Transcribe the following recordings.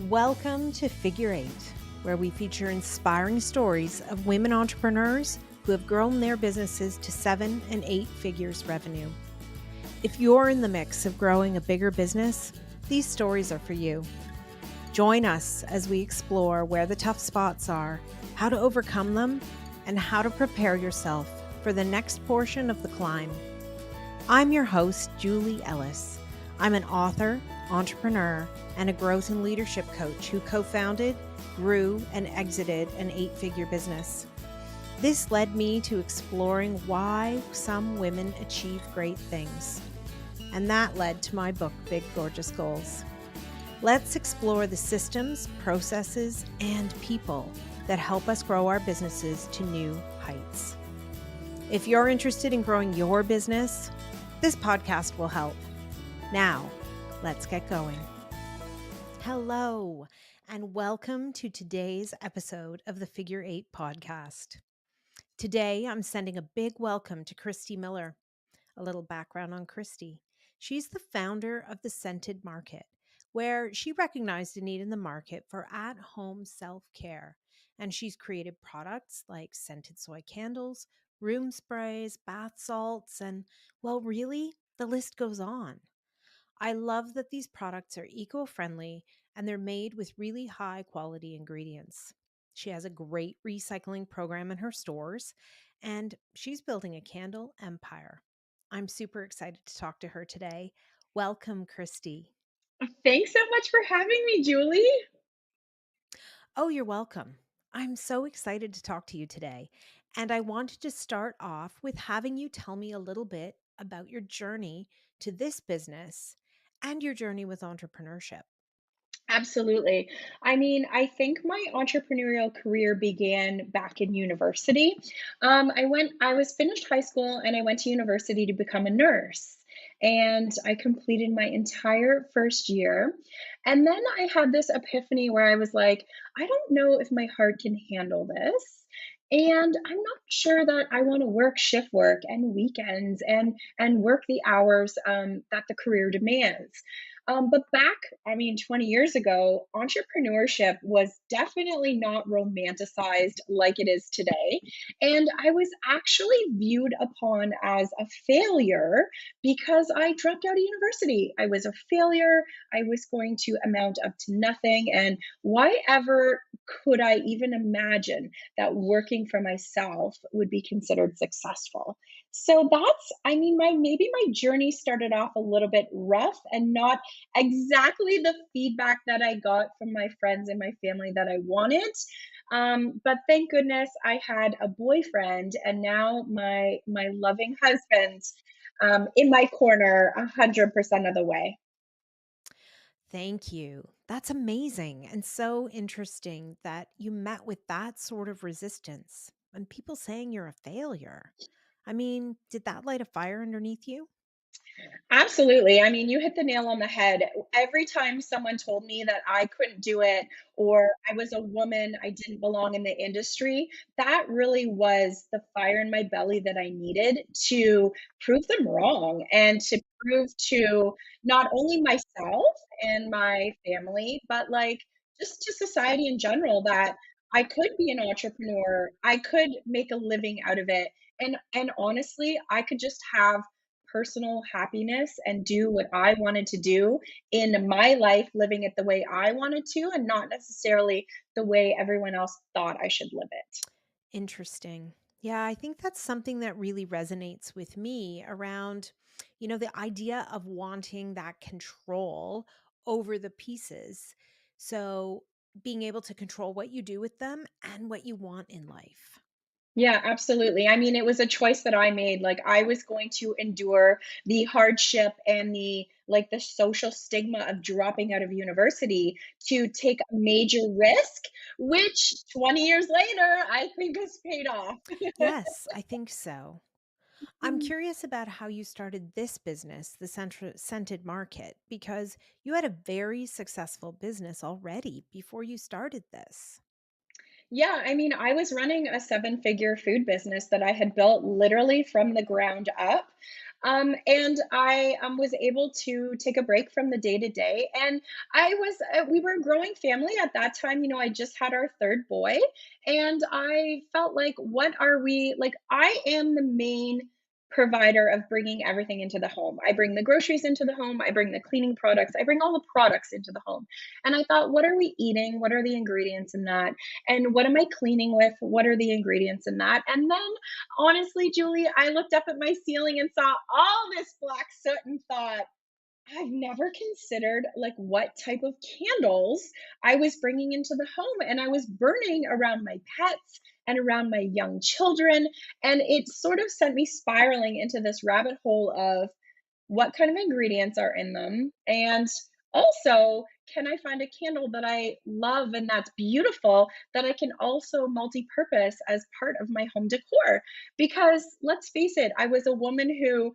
Welcome to Figure Eight, where we feature inspiring stories of women entrepreneurs who have grown their businesses to 7 and 8 figures revenue. If you're in the mix of growing a bigger business, these stories are for you. Join us as we explore where the tough spots are, how to overcome them, and how to prepare yourself for the next portion of the climb. I'm your host, Julie Ellis. I'm an author, entrepreneur, and a growth and leadership coach who co founded, grew, and exited an 8 figure business. This led me to exploring why some women achieve great things. And that led to my book, Big Gorgeous Goals. Let's explore the systems, processes, and people that help us grow our businesses to new heights. If you're interested in growing your business, this podcast will help. Now, let's get going. Hello, and welcome to today's episode of the Figure Eight podcast. Today, I'm sending a big welcome to Kristy Miller. A little background on Kristy. She's the founder of the Scented Market, where she recognized a need in the market for at-home self-care. And she's created products like scented soy candles, room sprays, bath salts, and, well, really, the list goes on. I love that these products are eco-friendly and they're made with really high quality ingredients. She has a great recycling program in her stores, and she's building a candle empire. I'm super excited to talk to her today. Welcome, Kristy. Thanks so much for having me, Julie. Oh, you're welcome. I'm so excited to talk to you today. And I wanted to start off with having you tell me a little bit about your journey to this business and your journey with entrepreneurship. Absolutely. I think my entrepreneurial career began back in university. I was finished high school and I went to university to become a nurse. And I completed my entire first year. And then I had this epiphany where I was like, I don't know if my heart can handle this. And I'm not sure that I want to work shift work and weekends and work the hours that the career demands. But back, 20 years ago, entrepreneurship was definitely not romanticized like it is today. And I was actually viewed upon as a failure because I dropped out of university. I was a failure. I was going to amount up to nothing. And why ever could I even imagine that working for myself would be considered successful? So my journey started off a little bit rough and not exactly the feedback that I got from my friends and my family that I wanted. But thank goodness I had a boyfriend and now my loving husband in my corner 100% of the way. Thank you. That's amazing and so interesting that you met with that sort of resistance and people saying you're a failure. I mean, did that light a fire underneath you? Absolutely. You hit the nail on the head. Every time someone told me that I couldn't do it or I was a woman, I didn't belong in the industry, that really was the fire in my belly that I needed to prove them wrong and to prove to not only myself and my family, but like just to society in general that I could be an entrepreneur. I could make a living out of it. And honestly, I could just have personal happiness and do what I wanted to do in my life, living it the way I wanted to, and not necessarily the way everyone else thought I should live it. Interesting. Yeah, I think that's something that really resonates with me around, the idea of wanting that control over the pieces. So being able to control what you do with them and what you want in life. Yeah, absolutely. It was a choice that I made. Like I was going to endure the hardship and the social stigma of dropping out of university to take a major risk, which 20 years later I think has paid off. Yes, I think so. I'm curious about how you started this business, the scented market, because you had a very successful business already before you started this. Yeah, I was running a seven-figure food business that I had built literally from the ground up. And I was able to take a break from the day to day. And we were a growing family at that time. I just had our third boy. And I felt like, what are we like? I am the main provider of bringing everything into the home. I bring the groceries into the home, I bring the cleaning products, I bring all the products into the home. And I thought, what are we eating? What are the ingredients in that? And what am I cleaning with? What are the ingredients in that? And then honestly, Julie, I looked up at my ceiling and saw all this black soot and thought, I've never considered like what type of candles I was bringing into the home, and I was burning around my pets and around my young children, and it sort of sent me spiraling into this rabbit hole of what kind of ingredients are in them, and also, can I find a candle that I love and that's beautiful that I can also multi-purpose as part of my home decor? Because let's face it, I was a woman who,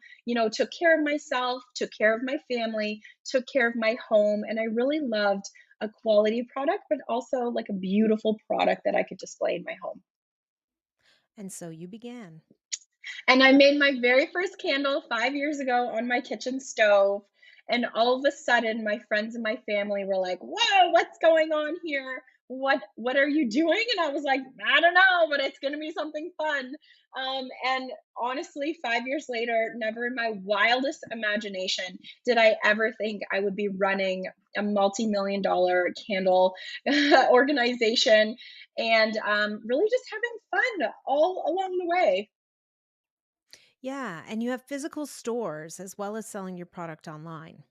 took care of myself, took care of my family, took care of my home, and I really loved a quality product, but also like a beautiful product that I could display in my home. And so you began. And I made my very first candle 5 years ago on my kitchen stove, and all of a sudden, my friends and my family were like, "Whoa, what's going on here? What are you doing?" And I was like, "I don't know, but it's gonna be something fun." And honestly, 5 years later, never in my wildest imagination did I ever think I would be running a multi-million dollar candle organization and, really just having fun all along the way. Yeah, and you have physical stores as well as selling your product online.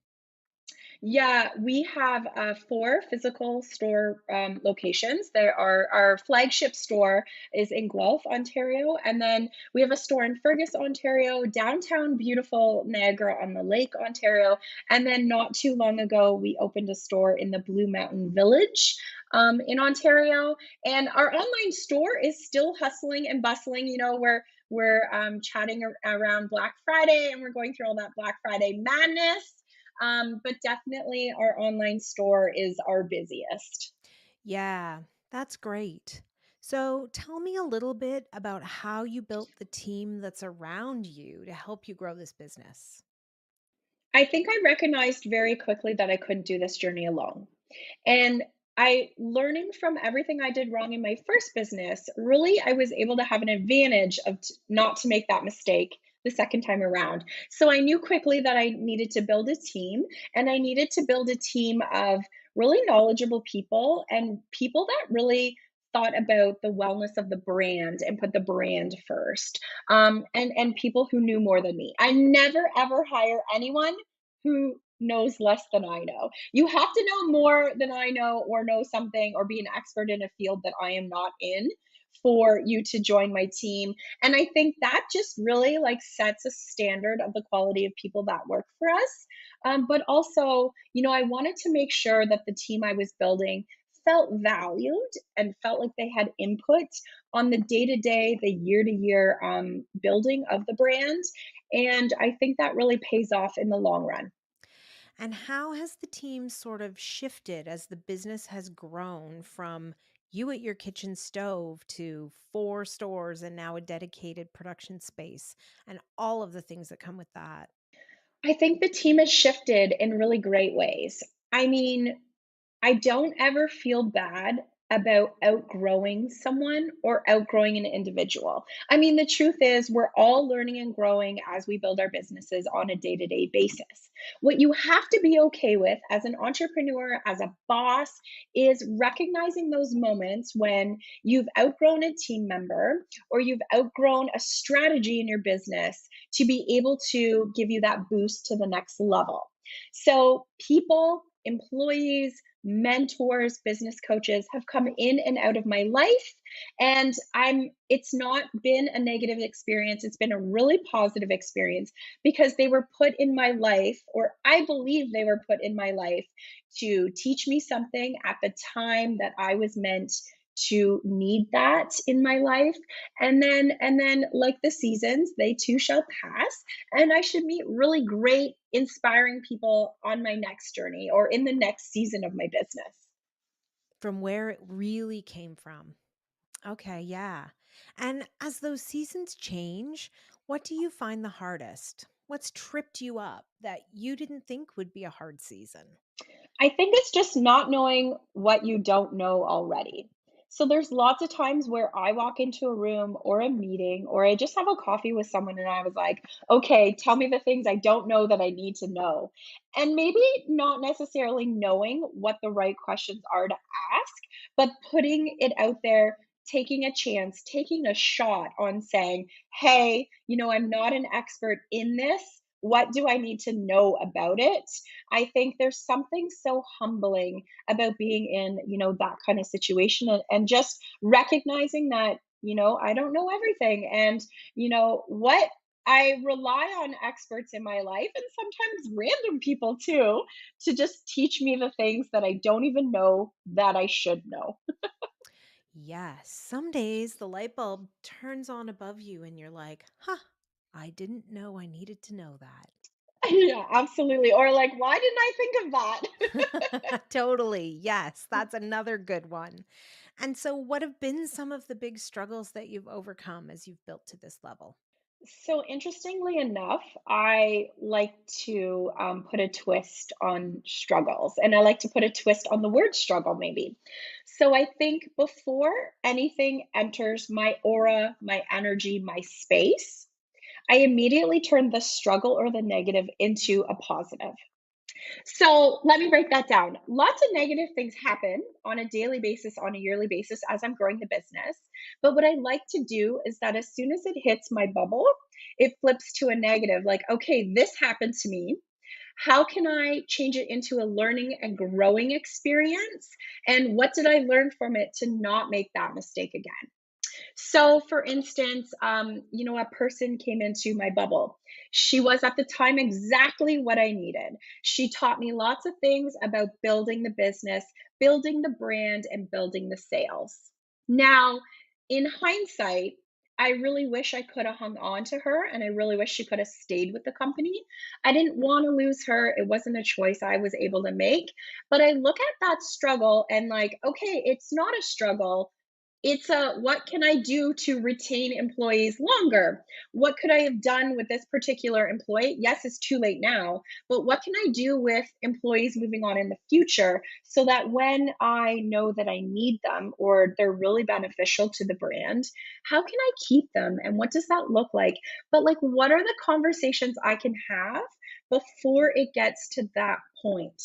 Yeah, we have 4 physical store locations. There are our flagship store is in Guelph, Ontario, and then we have a store in Fergus, Ontario, downtown beautiful Niagara on the Lake, Ontario, and then not too long ago we opened a store in the Blue Mountain Village in Ontario. And our online store is still hustling and bustling. We're chatting around Black Friday, and we're going through all that Black Friday madness, but definitely our online store is our busiest. Yeah, that's great. So tell me a little bit about how you built the team that's around you to help you grow this business. I think I recognized very quickly that I couldn't do this journey alone. And I learning from everything I did wrong in my first business, really I was able to have an advantage of not to make that mistake the second time around. So I knew quickly that I needed to build a team, and I needed to build a team of really knowledgeable people and people that really thought about the wellness of the brand and put the brand first. And people who knew more than me. I never ever hire anyone who knows less than I know. You have to know more than I know, or know something, or be an expert in a field that I am not in for you to join my team. And I think that just really like sets a standard of the quality of people that work for us. But also, I wanted to make sure that the team I was building felt valued and felt like they had input on the day to day, the year to year building of the brand. And I think that really pays off in the long run. And how has the team sort of shifted as the business has grown from you at your kitchen stove to 4 stores and now a dedicated production space and all of the things that come with that? I think the team has shifted in really great ways. I mean, I don't ever feel bad about outgrowing someone or outgrowing an individual. I mean, the truth is, we're all learning and growing as we build our businesses on a day to day basis. What you have to be okay with as an entrepreneur, as a boss, is recognizing those moments when you've outgrown a team member or you've outgrown a strategy in your business to be able to give you that boost to the next level. So, people, employees, mentors, business coaches have come in and out of my life, and it's not been a negative experience. It's been a really positive experience because they were put in my life, or I believe they were put in my life to teach me something at the time that I was meant to need that in my life. And then like the seasons, they too shall pass, and I should meet really great, inspiring people on my next journey or in the next season of my business. From where it really came from. Okay, yeah. And as those seasons change, what do you find the hardest? What's tripped you up that you didn't think would be a hard season? I think it's just not knowing what you don't know already. So there's lots of times where I walk into a room or a meeting or I just have a coffee with someone and I was like, okay, tell me the things I don't know that I need to know. And maybe not necessarily knowing what the right questions are to ask, but putting it out there, taking a chance, taking a shot on saying, hey, I'm not an expert in this. What do I need to know about it? I think there's something so humbling about being in, that kind of situation and just recognizing that, I don't know everything. And, what I rely on experts in my life and sometimes random people too to just teach me the things that I don't even know that I should know. Yes, some days the light bulb turns on above you and you're like, huh, I didn't know I needed to know that. Yeah, absolutely. Or like, why didn't I think of that? Totally. Yes, that's another good one. And so, what have been some of the big struggles that you've overcome as you've built to this level? So interestingly enough, I like to put a twist on struggles, and I like to put a twist on the word struggle, maybe. So I think before anything enters my aura, my energy, my space, I immediately turn the struggle or the negative into a positive. So let me break that down. Lots of negative things happen on a daily basis, on a yearly basis as I'm growing the business. But what I like to do is that as soon as it hits my bubble, it flips to a negative like, okay, this happened to me. How can I change it into a learning and growing experience? And what did I learn from it to not make that mistake again? So, for instance, a person came into my bubble. She was at the time exactly what I needed. She taught me lots of things about building the business, building the brand, and building the sales. Now, in hindsight, I really wish I could have hung on to her and I really wish she could have stayed with the company. I didn't want to lose her. It wasn't a choice I was able to make. But I look at that struggle and, like, okay, it's not a struggle, it's a what can I do to retain employees longer? What could I have done with this particular employee? Yes, it's too late now, but what can I do with employees moving on in the future so that when I know that I need them or they're really beneficial to the brand, how can I keep them and what does that look like? But like, what are the conversations I can have before it gets to that point?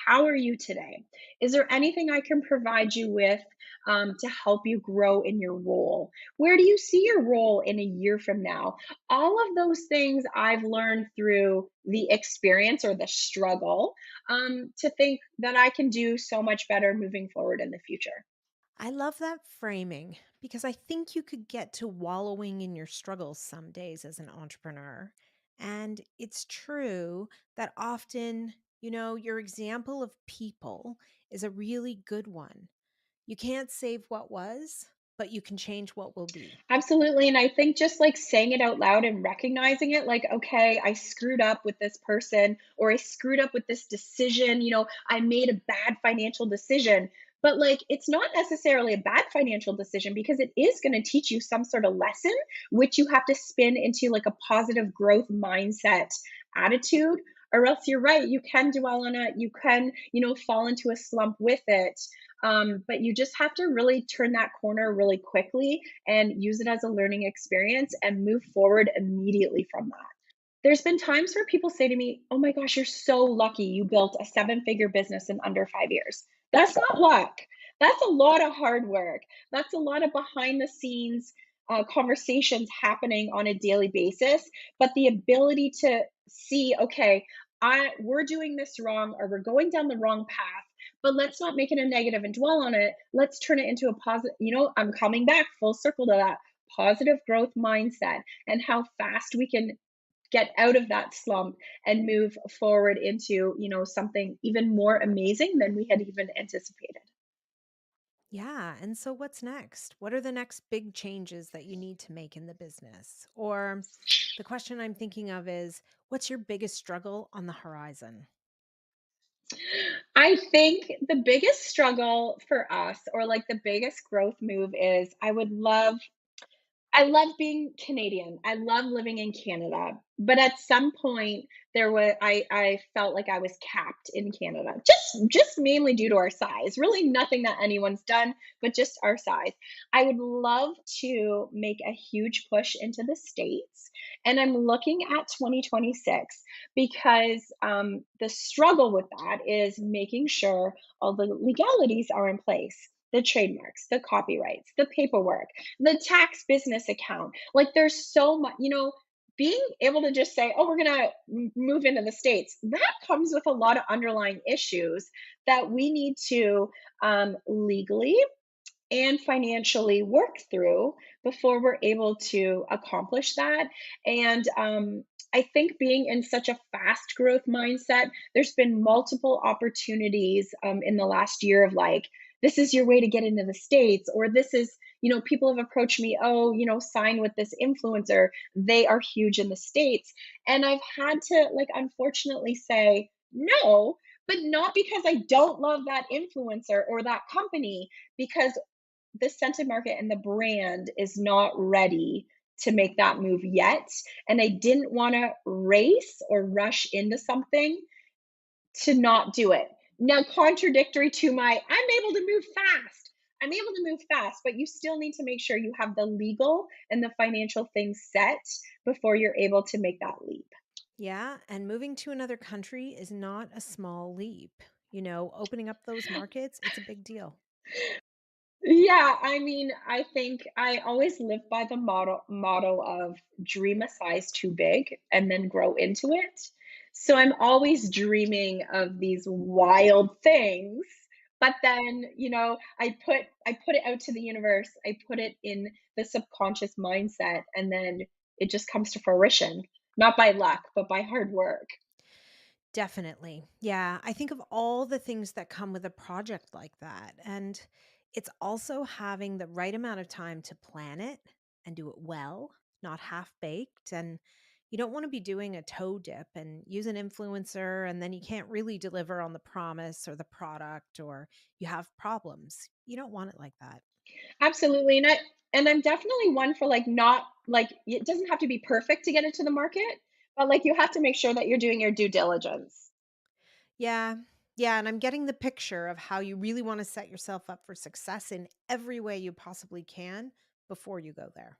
How are you today? Is there anything I can provide you with to help you grow in your role? Where do you see your role in a year from now? All of those things I've learned through the experience or the struggle to think that I can do so much better moving forward in the future. I love that framing because I think you could get to wallowing in your struggles some days as an entrepreneur. And it's true that often, your example of people is a really good one. You can't save what was, but you can change what will be. Absolutely. And I think just like saying it out loud and recognizing it, like, okay, I screwed up with this person or I screwed up with this decision. I made a bad financial decision. But like, it's not necessarily a bad financial decision because it is going to teach you some sort of lesson, which you have to spin into like a positive growth mindset attitude. Or else you're right, you can dwell on it. You can, fall into a slump with it. But you just have to really turn that corner really quickly and use it as a learning experience and move forward immediately from that. There's been times where people say to me, "Oh my gosh, you're so lucky you built a seven-figure business in under 5 years." That's not luck. That's a lot of hard work. That's a lot of behind the scenes conversations happening on a daily basis. But the ability to see, okay, we're doing this wrong or we're going down the wrong path, but let's not make it a negative and dwell on it. Let's turn it into a positive. I'm coming back full circle to that positive growth mindset and how fast we can get out of that slump and move forward into, something even more amazing than we had even anticipated. Yeah. And so what's next? What are the next big changes that you need to make in the business? Or the question I'm thinking of is what's your biggest struggle on the horizon? I think the biggest struggle for us, or like the biggest growth move, is I love being Canadian. I love living in Canada. But at some point I felt like I was capped in Canada. Just mainly due to our size. Really nothing that anyone's done, but just our size. I would love to make a huge push into the States. And I'm looking at 2026 because the struggle with that is making sure all the legalities are in place, the trademarks, the copyrights, the paperwork, the tax business account. Like there's so much, being able to just say, oh, we're going to move into the States, that comes with a lot of underlying issues that we need to legally and financially work through before we're able to accomplish that. And I think being in such a fast growth mindset, there's been multiple opportunities in the last year of like, this is your way to get into the States, or this is, people have approached me, oh, sign with this influencer. They are huge in the States. And I've had to, like, unfortunately say no, but not because I don't love that influencer or that company, because the scented market and the brand is not ready to make that move yet. And I didn't want to race or rush into something to not do it. Now, contradictory to my, I'm able to move fast. I'm able to move fast, but you still need to make sure you have the legal and the financial things set before you're able to make that leap. Yeah, and moving to another country is not a small leap. Opening up those markets, it's a big deal. Yeah, I mean, I think I always live by the motto of dream a size too big and then grow into it. So I'm always dreaming of these wild things, but then, I put it out to the universe. I put it in the subconscious mindset, and then it just comes to fruition, not by luck, but by hard work. Definitely. Yeah. I think of all the things that come with a project like that. And it's also having the right amount of time to plan it and do it well, not half baked. And you don't want to be doing a toe dip and use an influencer and then you can't really deliver on the promise or the product or you have problems. You don't want it like that. Absolutely, and I'm definitely one for, like, not like, it doesn't have to be perfect to get it to the market, but, like, you have to make sure that you're doing your due diligence. Yeah. Yeah. And I'm getting the picture of how you really want to set yourself up for success in every way you possibly can before you go there.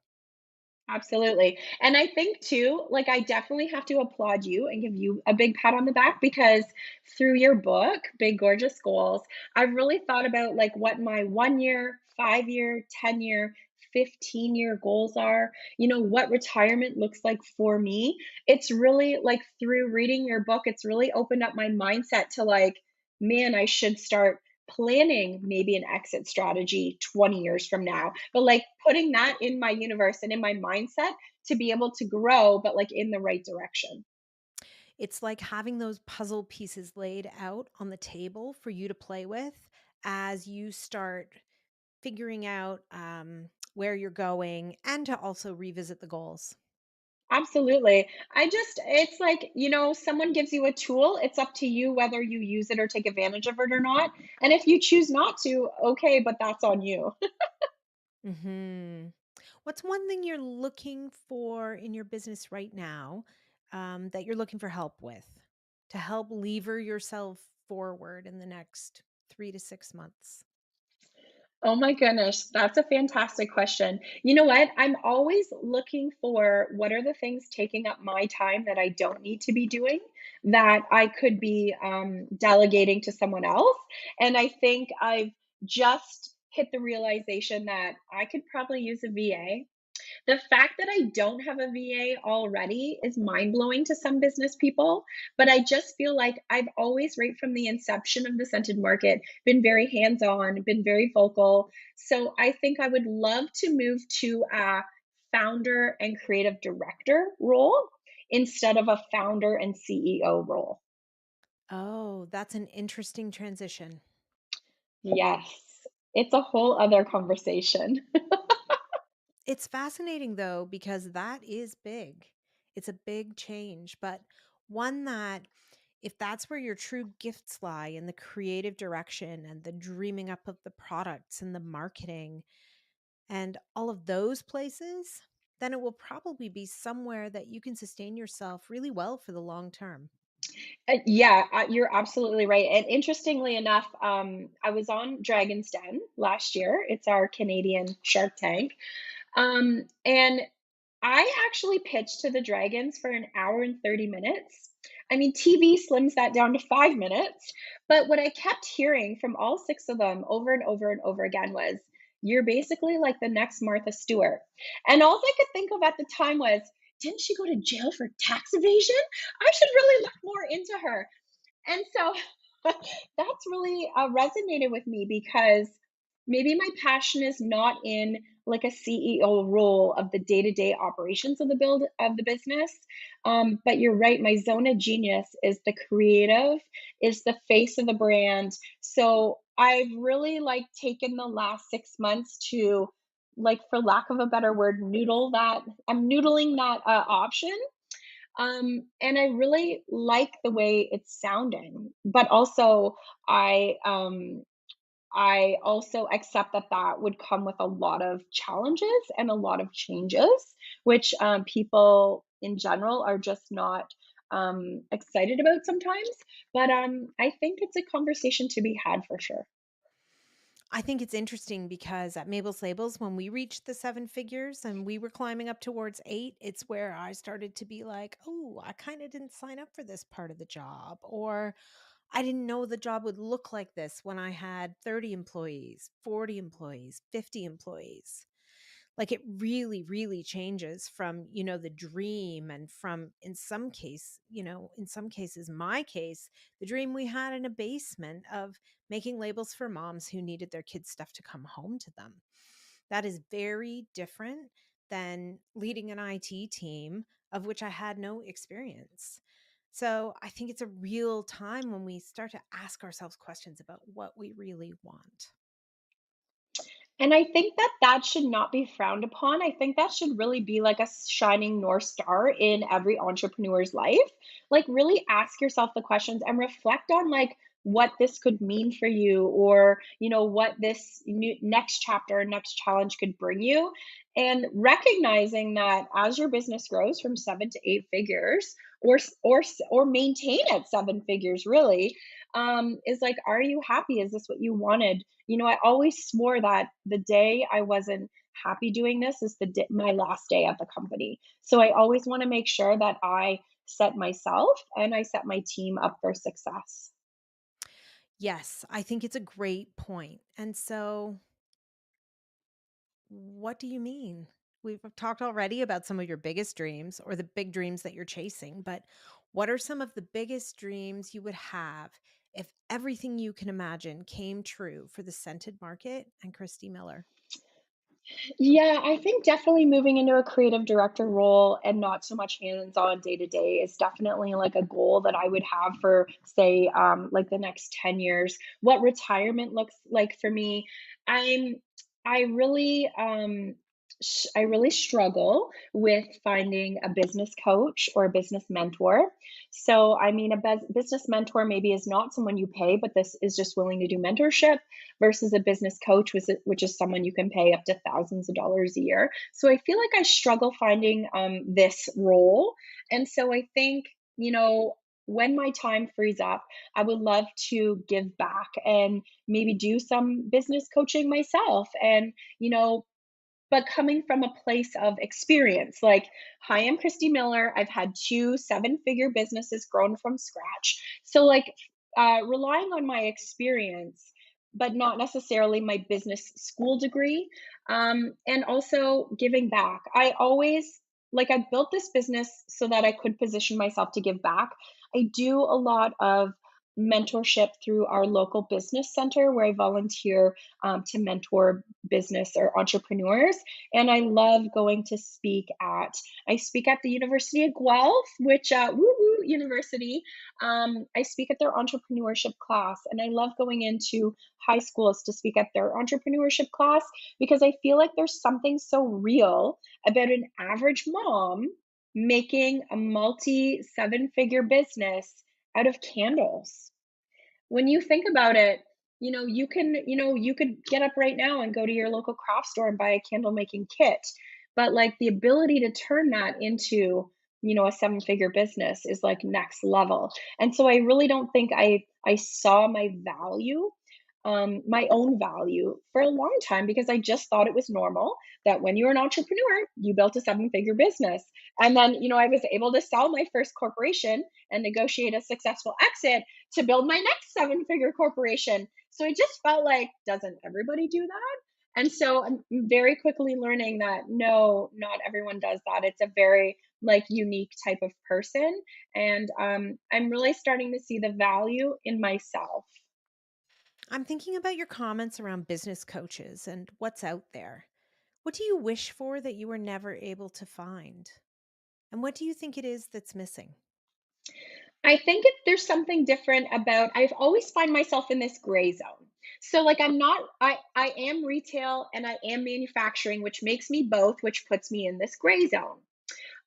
Absolutely, and I think too, like, I definitely have to applaud you and give you a big pat on the back because through your book, Big Gorgeous Goals, I've really thought about, like, what my 1 year, 5-year, 10-year, 15-year goals are, what retirement looks like for me. It's really, like, through reading your book, it's really opened up my mindset to, like, man, I should start planning maybe an exit strategy 20 years from now, but like putting that in my universe and in my mindset to be able to grow, but like in the right direction. It's like having those puzzle pieces laid out on the table for you to play with as you start figuring out where you're going and to also revisit the goals. Absolutely. It's like, someone gives you a tool. It's up to you whether you use it or take advantage of it or not. And if you choose not to, okay, but that's on you. What's one thing you're looking for in your business right now that you're looking for help with to help lever yourself forward in the next 3 to 6 months? Oh my goodness, that's a fantastic question. You know what? I'm always looking for what are the things taking up my time that I don't need to be doing that I could be delegating to someone else. And I think I've just hit the realization that I could probably use a VA. The fact that I don't have a VA already is mind blowing to some business people, but I just feel like I've always, right from the inception of the scented market, been very hands on, been very vocal. So I think I would love to move to a founder and creative director role instead of a founder and CEO role. Oh, that's an interesting transition. Yes, it's a whole other conversation. It's fascinating though, because that is big. It's a big change, but one that, if that's where your true gifts lie in the creative direction and the dreaming up of the products and the marketing, and all of those places, then it will probably be somewhere that you can sustain yourself really well for the long term. Yeah, you're absolutely right. And interestingly enough, I was on Dragon's Den last year. It's our Canadian Shark Tank. And I actually pitched to the Dragons for an hour and 30 minutes. I mean, TV slims that down to 5 minutes. But what I kept hearing from all six of them over and over and over again was, you're basically like the next Martha Stewart. And all I could think of at the time was, didn't she go to jail for tax evasion? I should really look more into her. And so that's really resonated with me because maybe my passion is not in like a CEO role of the day-to-day operations of the build of the business. But you're right, my zone of genius is the creative, is the face of the brand. So I've really like taken the last 6 months to, like, for lack of a better word, noodle that. I'm noodling that option, and I really like the way it's sounding, but also I um I also accept that that would come with a lot of challenges and a lot of changes, which people in general are just not excited about sometimes. But I think it's a conversation to be had for sure. I think it's interesting because at Mabel's Labels, when we reached the seven figures and we were climbing up towards eight, it's where I started to be like, oh, I kind of didn't sign up for this part of the job. Or I didn't know the job would look like this when I had 30 employees, 40 employees, 50 employees. Like it really, really changes from, the dream, and from, in some cases, my case, the dream we had in a basement of making labels for moms who needed their kids' stuff to come home to them. That is very different than leading an IT team of which I had no experience. So I think it's a real time when we start to ask ourselves questions about what we really want. And I think that that should not be frowned upon. I think that should really be like a shining North Star in every entrepreneur's life. Like, really ask yourself the questions and reflect on, like, what this could mean for you, or, what this next chapter, next challenge could bring you. And recognizing that as your business grows from 7 to 8 figures, or maintain at 7 figures, really, is like, are you happy? Is this what you wanted? I always swore that the day I wasn't happy doing this is my last day at the company. So I always want to make sure that I set myself and I set my team up for success. Yes, I think it's a great point. And so, what do you mean? We've talked already about some of your biggest dreams or the big dreams that you're chasing, but what are some of the biggest dreams you would have if everything you can imagine came true for the scented market and Kristy Miller? Yeah, I think definitely moving into a creative director role and not so much hands-on day to day is definitely like a goal that I would have for, say, like the next 10 years. What retirement looks like for me, I'm, I really, I really struggle with finding a business coach or a business mentor. So, I mean, a business mentor maybe is not someone you pay, but this is just willing to do mentorship, versus a business coach, which is someone you can pay up to thousands of dollars a year. So I feel like I struggle finding this role. And so I think, when my time frees up, I would love to give back and maybe do some business coaching myself. And, but coming from a place of experience, like, hi, I'm Kristy Miller. I've had 2 7-figure businesses grown from scratch. So, like, relying on my experience, but not necessarily my business school degree, and also giving back. I always, like, I built this business so that I could position myself to give back. I do a lot of mentorship through our local business center where I volunteer to mentor business or entrepreneurs. And I love going to I speak at the University of Guelph, which, woo woo university. I speak at their entrepreneurship class, and I love going into high schools to speak at their entrepreneurship class because I feel like there's something so real about an average mom making a multi 7-figure business out of candles. When you think about it, you could get up right now and go to your local craft store and buy a candle making kit. But like the ability to turn that into, a seven-figure business is like next level. And so I really don't think I saw my own value for a long time because I just thought it was normal that when you're an entrepreneur, you built a seven-figure business. And then, I was able to sell my first corporation and negotiate a successful exit to build my next seven-figure corporation. So it just felt like, doesn't everybody do that? And so I'm very quickly learning that no, not everyone does that. It's a very like unique type of person. And I'm really starting to see the value in myself. I'm thinking about your comments around business coaches and what's out there. What do you wish for that you were never able to find? And what do you think it is that's missing? I think there's something different about I've always find myself in this gray zone. So like I am retail and I am manufacturing, which makes me both, which puts me in this gray zone.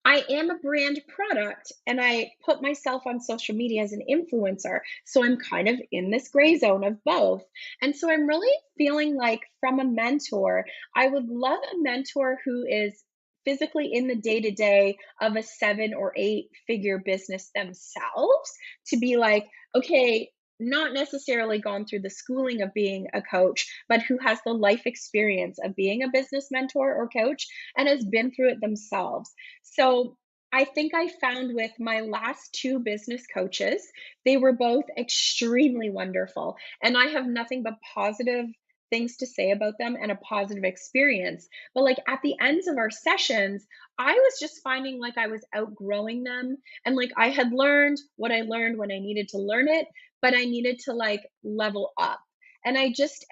I am a brand product and I put myself on social media as an influencer. So I'm kind of in this gray zone of both. And so I'm really feeling like from a mentor, I would love a mentor who is physically in the day to day of a seven or eight figure business themselves to be like, okay, not necessarily gone through the schooling of being a coach, but who has the life experience of being a business mentor or coach and has been through it themselves. So I think I found with my last two business coaches, they were both extremely wonderful. And I have nothing but positive things to say about them and a positive experience. But like at the ends of our sessions, I was just finding like I was outgrowing them. And like I had learned what I learned when I needed to learn it, but I needed to like level up. And I just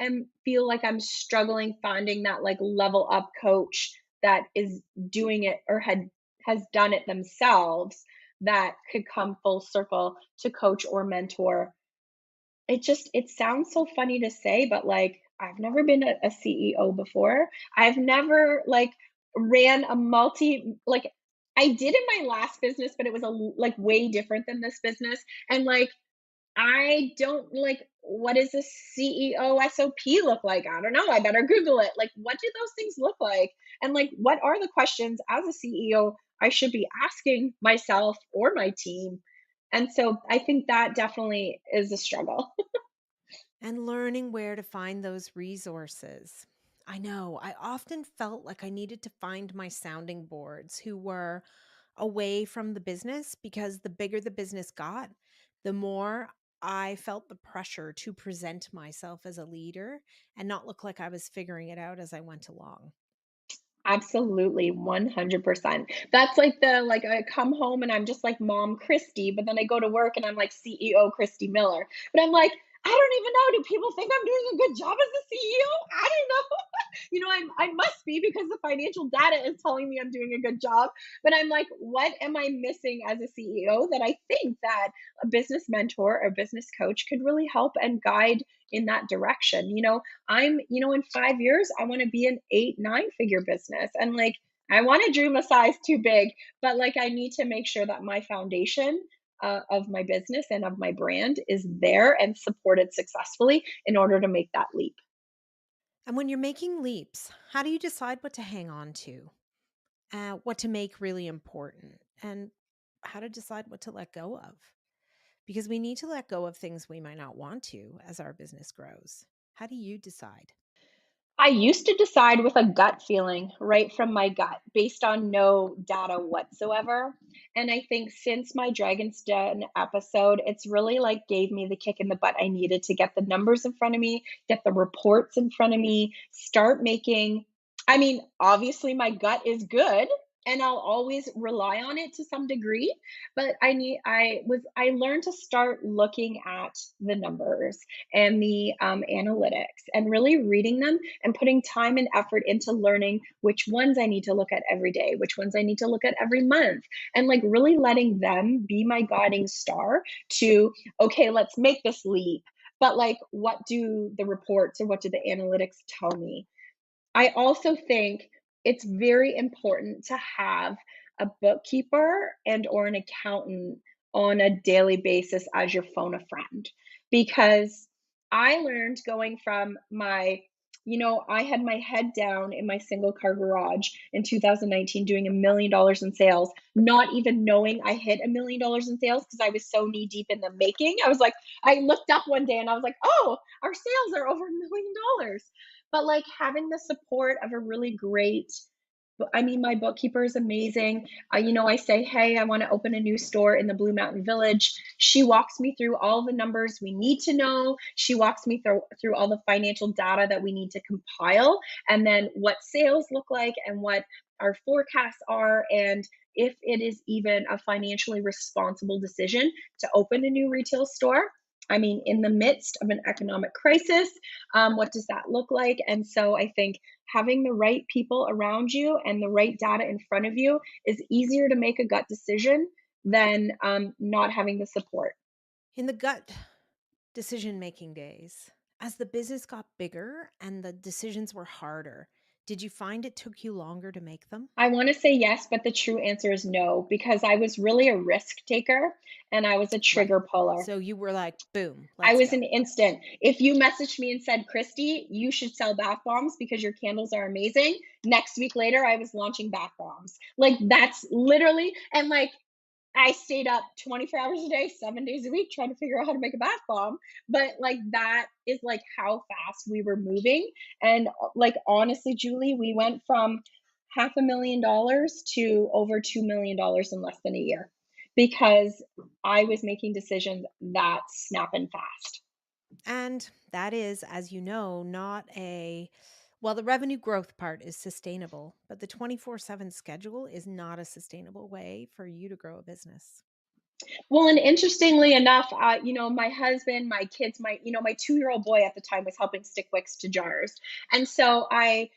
feel like I'm struggling finding that like level up coach that is doing it or has done it themselves that could come full circle to coach or mentor. It sounds so funny to say, but like I've never been a CEO before. I've never like ran a multi like I did in my last business, but it was like way different than this business. And like I don't like what does a CEO SOP look like? I don't know. I better Google it. Like, what do those things look like? And like, what are the questions as a CEO I should be asking myself or my team? And so I think that definitely is a struggle. And learning where to find those resources. I know, I often felt like I needed to find my sounding boards who were away from the business because the bigger the business got, the more I felt the pressure to present myself as a leader and not look like I was figuring it out as I went along. Absolutely, 100%. That's like I come home and I'm just like Mom Kristy, but then I go to work and I'm like CEO Kristy Miller. But I'm like, I don't even know. Do people think I'm doing a good job as a CEO? I don't know. I must be because the financial data is telling me I'm doing a good job. But I'm like, what am I missing as a CEO that I think that a business mentor or business coach could really help and guide in that direction? In 5 years, I want to be an eight, nine figure business. And like, I want to dream a size too big, but like, I need to make sure that my foundation of my business and of my brand is there and supported successfully in order to make that leap. And when you're making leaps, how do you decide what to hang on to, what to make really important, and how to decide what to let go of? Because we need to let go of things we might not want to as our business grows. How do you decide? I used to decide with a gut feeling, right from my gut, based on no data whatsoever. And I think since my Dragon's Den episode, it's really like gave me the kick in the butt I needed to get the numbers in front of me, get the reports in front of me, start making. I mean, obviously, my gut is good. And I'll always rely on it to some degree, but I learned to start looking at the numbers and the analytics and really reading them and putting time and effort into learning which ones I need to look at every day, which ones I need to look at every month, and like really letting them be my guiding star to, okay, let's make this leap. But like, what do the reports or what do the analytics tell me? I also think it's very important to have a bookkeeper and or an accountant on a daily basis as your phone a friend because I learned going from I had my head down in my single car garage in 2019 doing $1 million in sales, not even knowing I hit $1 million in sales because I was so knee deep in the making. I looked up one day and I was like, oh, our sales are over $1 million. But like having the support of a really great, I mean, my bookkeeper is amazing. I say, hey, I want to open a new store in the Blue Mountain Village. She walks me through all the numbers we need to know. She walks me through all the financial data that we need to compile, and then what sales look like and what our forecasts are, and if it is even a financially responsible decision to open a new retail store. I mean, in the midst of an economic crisis, what does that look like? And so I think having the right people around you and the right data in front of you is easier to make a gut decision than not having the support. In the gut decision making days, as the business got bigger and the decisions were harder, did you find it took you longer to make them? I want to say yes, but the true answer is no, because I was really a risk taker and I was a Right. trigger puller. So you were like, boom, I let's was go. an instant. If you messaged me and said, Kristy, you should sell bath bombs because your candles are amazing. Next week later, I was launching bath bombs. Like that's literally, and like I stayed up 24 hours a day, 7 days a week, trying to figure out how to make a bath bomb. But like that is like how fast we were moving. And like honestly, Julie, we went from $500,000 to over $2 million in less than a year because I was making decisions that snap and fast. And that is, as you know, not a, well, the revenue growth part is sustainable, but the 24/7 schedule is not a sustainable way for you to grow a business. Well, and interestingly enough, my husband, my kids, my 2-year-old boy at the time was helping stick wicks to jars, and so I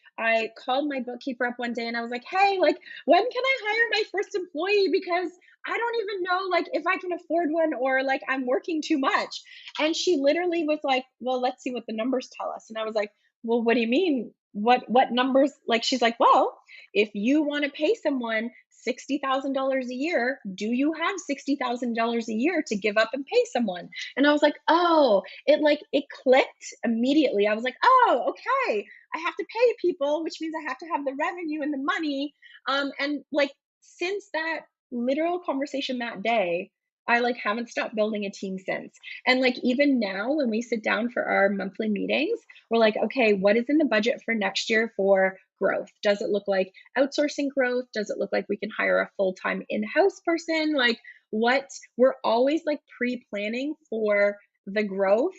called my bookkeeper up one day and I was like, "Hey, like, when can I hire my first employee? Because I don't even know like if I can afford one or like I'm working too much." And she literally was like, "Well, let's see what the numbers tell us." And I was like, "Well, what do you mean? What numbers?" Like she's like, "Well, if you want to pay someone $60,000 a year, do you have $60,000 a year to give up and pay someone?" And I was like, "Oh," it clicked immediately. I was like, "Oh, okay. I have to pay people, which means I have to have the revenue and the money." And like since that literal conversation that day, I like haven't stopped building a team since. And like even now when we sit down for our monthly meetings, we're like, "Okay, what is in the budget for next year for growth? Does it look like outsourcing growth? Does it look like we can hire a full-time in-house person?" Like what we're always like pre-planning for the growth,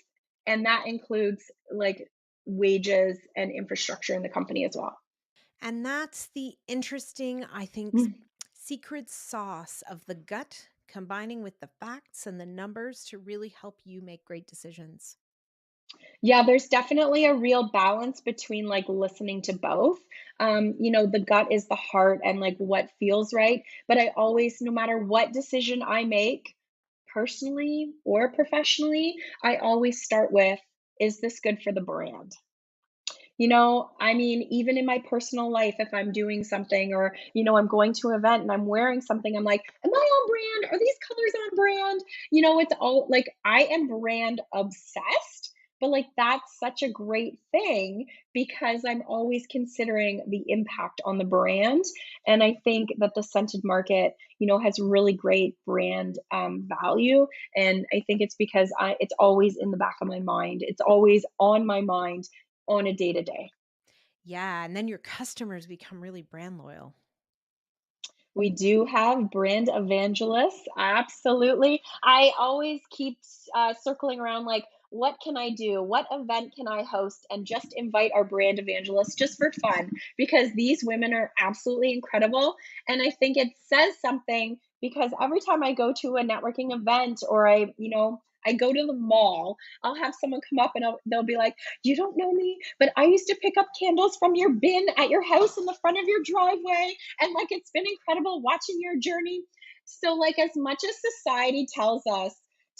and that includes like wages and infrastructure in the company as well. And that's the interesting, I think, Mm. secret sauce of the gut combining with the facts and the numbers to really help you make great decisions. Yeah, there's definitely a real balance between like listening to both. The gut is the heart and like what feels right. But I always, no matter what decision I make, personally or professionally, I always start with, is this good for the brand? I mean, even in my personal life, if I'm doing something or, I'm going to an event and I'm wearing something, I'm like, am I on brand? Are these colors on brand? It's all like I am brand obsessed, but like that's such a great thing because I'm always considering the impact on the brand. And I think that the scented market, has really great brand value. And I think it's because it's always in the back of my mind. It's always on my mind on a day to day. Yeah. And then your customers become really brand loyal. We do have brand evangelists. Absolutely. I always keep circling around like, what can I do? What event can I host? And just invite our brand evangelists just for fun because these women are absolutely incredible. And I think it says something because every time I go to a networking event or I go to the mall, I'll have someone come up and they'll be like, "You don't know me, but I used to pick up candles from your bin at your house in the front of your driveway. And like it's been incredible watching your journey." So like as much as society tells us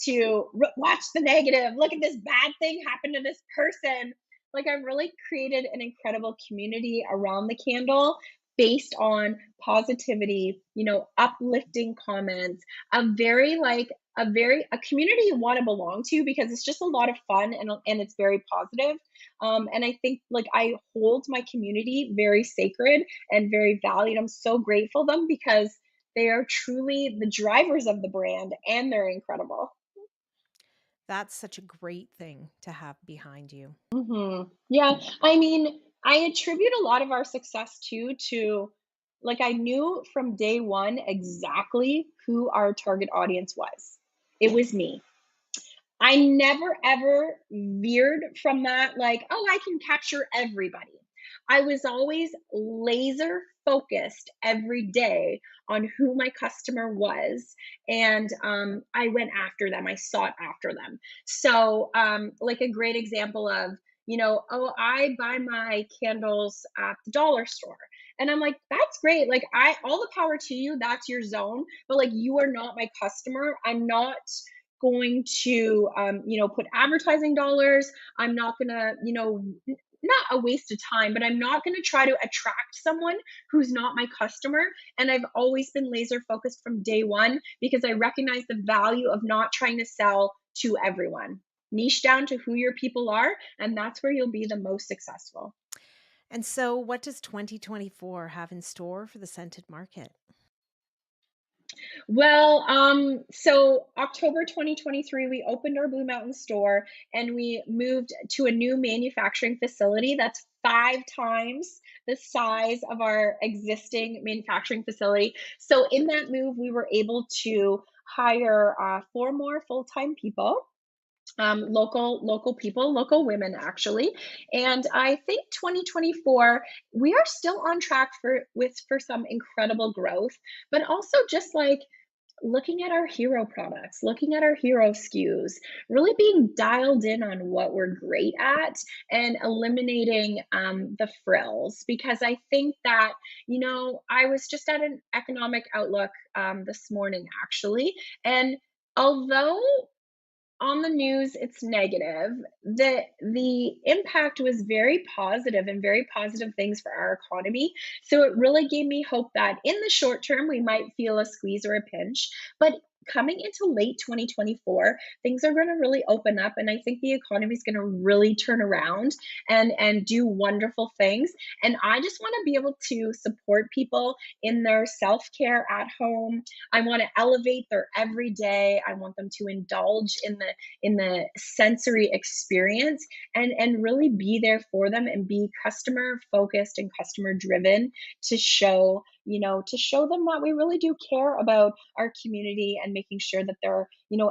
to watch the negative, look at this bad thing happen to this person, like I've really created an incredible community around the candle based on positivity, uplifting comments, a community you want to belong to because it's just a lot of fun and it's very positive. And I think like I hold my community very sacred and very valued. I'm so grateful them because they are truly the drivers of the brand and they're incredible. That's such a great thing to have behind you. Yeah, I mean, I attribute a lot of our success too to like I knew from day one exactly who our target audience was. It was me. I never ever veered from that, like, oh, I can capture everybody. I was always laser focused every day on who my customer was. And I went after them, I sought after them. So, like a great example of, oh, I buy my candles at the dollar store. And I'm like, that's great. Like, all the power to you. That's your zone. But like, you are not my customer. I'm not going to put advertising dollars. I'm not going to not a waste of time, but I'm not going to try to attract someone who's not my customer. And I've always been laser focused from day one because I recognize the value of not trying to sell to everyone. Niche down to who your people are, and that's where you'll be the most successful. And so, what does 2024 have in store for the scented market? Well, so October 2023, we opened our Blue Mountain store and we moved to a new manufacturing facility that's 5 times the size of our existing manufacturing facility. So in that move, we were able to hire 4 more full-time people, local people, local women actually. And I think 2024, we are still on track for some incredible growth, but also just like looking at our hero products, looking at our hero SKUs, really being dialed in on what we're great at and eliminating the frills. Because I think that, I was just at an economic outlook this morning actually. And although on the news it's negative, the impact was very positive and very positive things for our economy. So it really gave me hope that in the short term we might feel a squeeze or a pinch, but coming into late 2024 things are going to really open up, and I think the economy is going to really turn around and do wonderful things. And I just want to be able to support people in their self-care at home. I want to elevate their everyday. I want them to indulge in the sensory experience and really be there for them and be customer focused and customer driven to show them that we really do care about our community and making sure that they're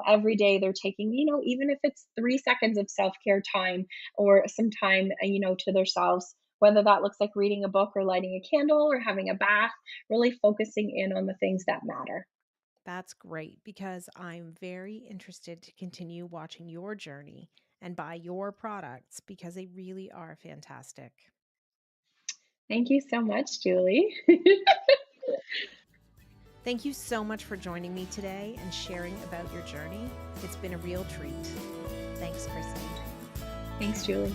every day they're taking even if it's 3 seconds of self-care time or some time to themselves, whether that looks like reading a book or lighting a candle or having a bath, really focusing in on the things that matter. That's great because I'm very interested to continue watching your journey and buy your products because they really are fantastic. Thank you so much, Julie. Thank you so much for joining me today and sharing about your journey. It's been a real treat. Thanks, Kristy. Thanks, Julie.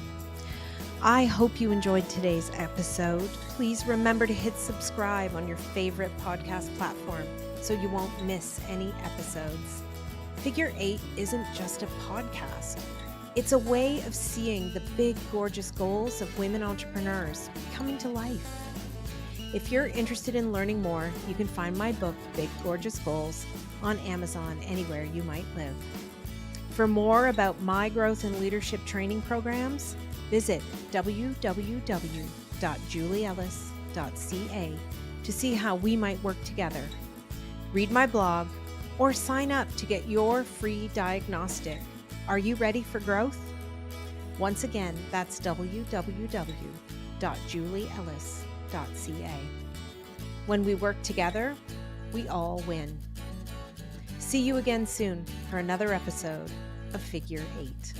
I hope you enjoyed today's episode. Please remember to hit subscribe on your favorite podcast platform so you won't miss any episodes. Figure 8 isn't just a podcast. It's a way of seeing the big, gorgeous goals of women entrepreneurs coming to life. If you're interested in learning more, you can find my book, Big Gorgeous Goals, on Amazon anywhere you might live. For more about my growth and leadership training programs, visit www.julieellis.ca to see how we might work together. Read my blog or sign up to get your free diagnostic. Are you ready for growth? Once again, that's www.julieellis.ca. When we work together, we all win. See you again soon for another episode of Figure 8.